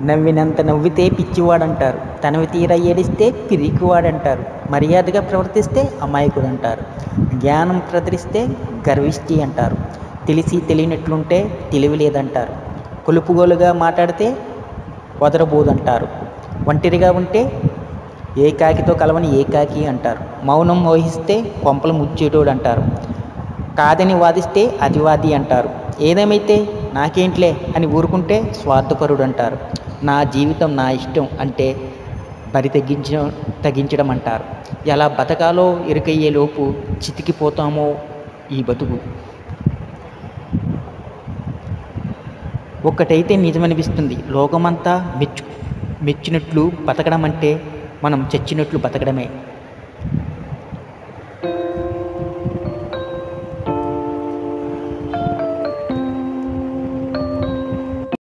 నవ్వినంత నవ్వితే పిచ్చివాడంటారు, తనవి తీర ఏడిస్తే పిరికివాడంటారు, మర్యాదగా ప్రవర్తిస్తే అమాయకుడు అంటారు, జ్ఞానం ప్రదరిస్తే గర్విష్టి అంటారు, తెలిసి తెలియనట్లుంటే తెలివి లేదంటారు, కొలుపుగోలుగా మాట్లాడితే వదరబోదంటారు, ఒంటరిగా ఉంటే ఏకాకితో కలవని ఏకాకి అంటారు, మౌనం వహిస్తే కొంపలు ముచ్చేటోడు అంటారు, కాదని వాదిస్తే అతివాది అంటారు, ఏదేమైతే నాకేంట్లే అని ఊరుకుంటే స్వార్థపరుడు అంటారు, నా జీవితం నా ఇష్టం అంటే బరి తగ్గించడం అంటారు. ఎలా బతకాలో ఎరుకయ్యేలోపు చితికిపోతామో ఈ బతుకు. ఒక్కటైతే నిజమనిపిస్తుంది, లోకమంతా మెచ్చినట్లు బతకడం అంటే మనం చచ్చినట్లు బతకడమే.